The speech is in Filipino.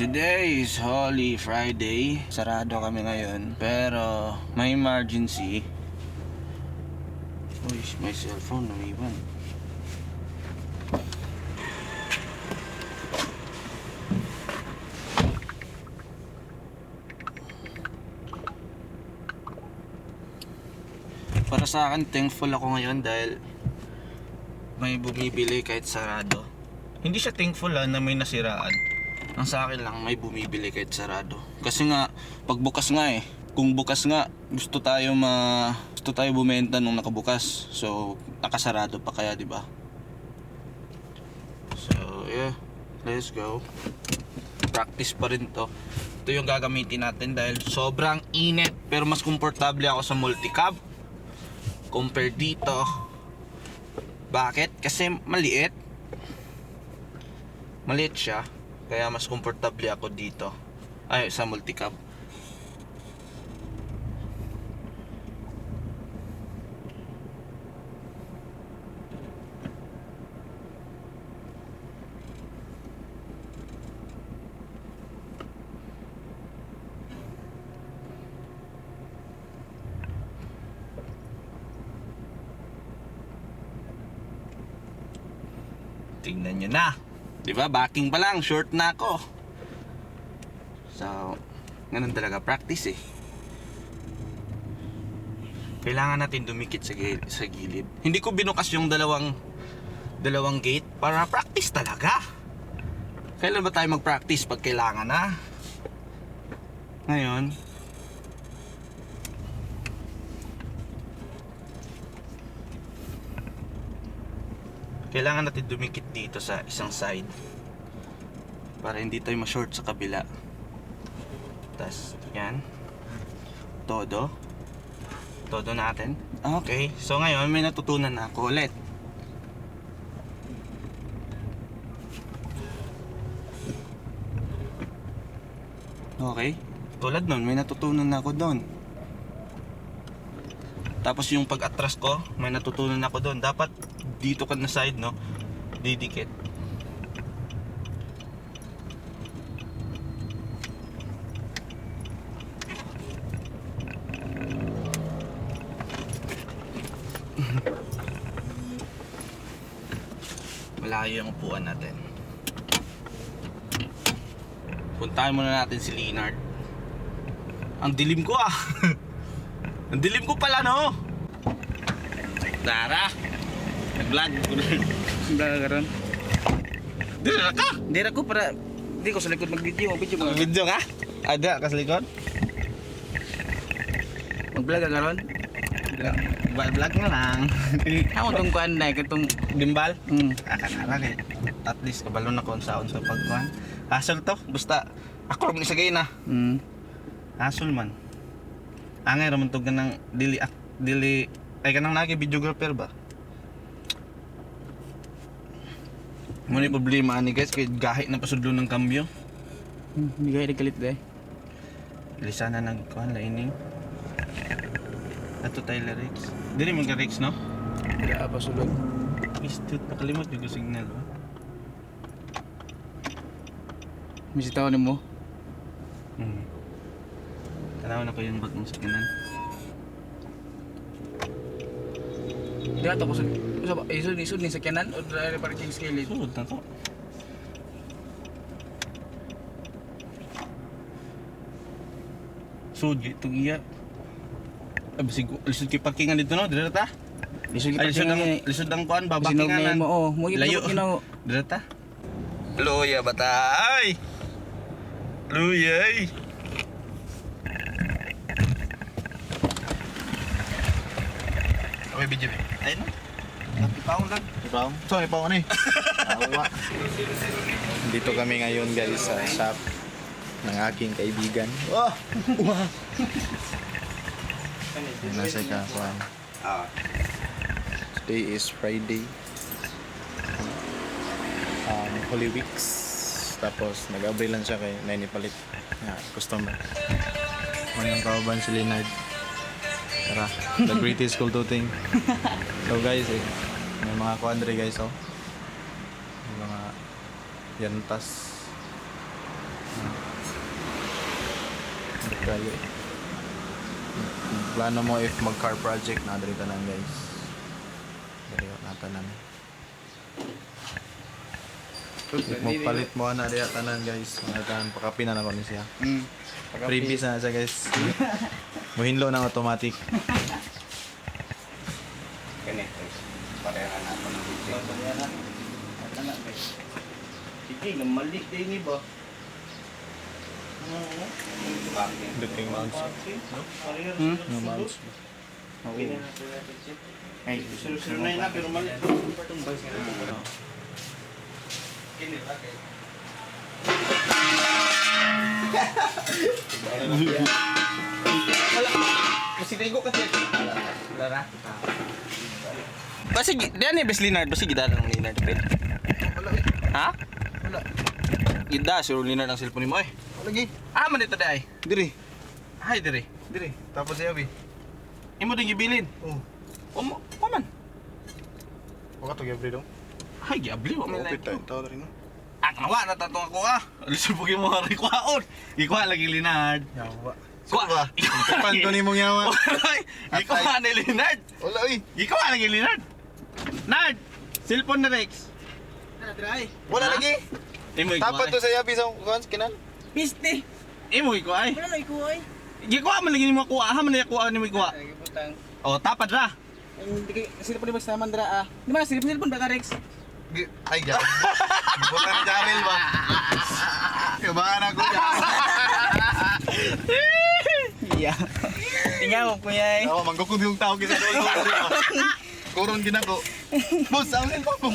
Today is Holy Friday. Sarado kami ngayon. Pero may emergency. Uy, may cellphone lumiban. Para sa akin, thankful ako ngayon dahil may bumibili kahit sarado. Hindi siya thankful na may nasiraan. Ang sa akin lang, may bumibili kahit sarado. Kasi nga, pagbukas nga kung bukas nga, gusto tayo bumenta nung nakabukas. So, nakasarado pa kaya, di ba? So, yeah. Let's go. Practice pa rin to. Ito yung gagamitin natin dahil sobrang init. Pero mas komportable ako sa multicab compare dito. Bakit? Kasi maliit. Maliit siya. Kaya mas komportable ako dito. Ay, sa multicab. Tingnan nyo na. Diba? Backing pa lang. Short na ako. So, ganun talaga. Practice Kailangan natin dumikit sa gilid. Hindi ko binukas yung dalawang gate para practice talaga. Kailan ba tayo mag-practice pag kailangan na? Ngayon, kailangan natin dumikit dito sa isang side para hindi tayo ma-short sa kabila. Tas, yan. Todo natin. Okay, so ngayon may natutunan na ako ulit. Okay, tulad nun, may natutunan na ako doon. Tapos yung pag-atras ko, may natutunan ako doon. Dapat dito ka na side, no? Didikit. Malayo yung upuan natin. Puntahan muna natin si Leonard. Ang dilim ko Ang dilim ko pala, no? Tara. Nag-vlog ko na. Baga karon. Dira ka? Dira ko para di ko sa likod mag-video, mo. Video ka? Ada ka sa likod? Mag-vlog ka karon. Vlog na lang. Ako tong kuan na katong Gimbal? akala Akala at least kabalo na ko sa pagkuhan. Hassle to, basta ako rin isagay na. Hassle man. Angay raman to ganang dili ay kanang nagi videographer ba? Muna yung problema ani guys, kaya gahi na pasudlo ng kambyo. Hindi kaya nagkalit dai. Lisa na nagkuhan lining. Ato tayo lyrics. Dili man ka Rex, no? Dira pa sulod. Istut nakalimot yung signal ba? Misitaw ni mo. Tanaw na ko yung bag ng sakinan. Dira to ko sa isod ni sakyanan o dira parking scale. Sulod na to. Sud itong iya. Abisig lisod kay parkingan dito, no? Dira ta? Lisod Ay, lisod ang kuan ba? Parkingan mo oh, mo layo. Dira ta? Luya bata. Ay. Luya. Okay, video. Ay no. Ipaon lang. Ipaon? So, ipaon Awa. Dito kami ngayon guys sa shop ng aking kaibigan. Wow! Wow! Nasa kakuan. Today is Friday. Holy Weeks. Tapos nag-abri lang siya kay nainipalit na customer. Manang kauban si Leonard. Tara, the greatest cool thing. So guys, may mga kuandre guys, may mga yantas. Kayo. Plano mo if mag-car project na diri tanan guys. Diri na tanan. If magpalit mo na diri tanan guys. Mga tanan pakapin na ko ni siya. Freebies na siya guys. Muhinlo na automatic. Kani. Pareha na ako ng video. Sige, namalik din ni ba? Dating mounts. No mounts. Ay, sir na yun pero mali. Kasi tigo kasi. Lara. Basi diyan ni Bes Leonard, basi gidala ng Leonard. Ha? Wala. Gida, sure Leonard ang cellphone mo eh. Lagi. Ah, man dito dai. Diri. Ay, dire. Diri. Tapos siya bi. Imo din gibilin. Oh. O man. Wala to every dong. Ay, giabli wa man. Opit tayo tao rin no. Ah, nawa na tatong ako ah. Alisubugin mo nga rikwaon. Ikuha lagi Leonard. Yawa. Kuha ba? Kapan ko nimo yawa. Ikuha ni Leonard. Wala oy. Ikuha lagi Leonard. Nard, cellphone na Rex. Wala Ha? lagi. Imo ikuha. Tapat to sa yabi sa kuan kinan. Piste. Imo ikuha ay. Wala na ikuha ay. Gikuha man lagi nimo kuha. Ha man lagi kuha nimo ikuha. Ay, butang. Oh, tapad ra. Hindi kay sila pa di basta mandra ah. Di ba silipon ba ka Rex? Ay ga. Bukan Jarel ba. Kabahan ako ya. Iya. Tingnan mo kuya eh. Ako manggukod yung tao kisa doon. Koron ginako. Boss, ang pa ko.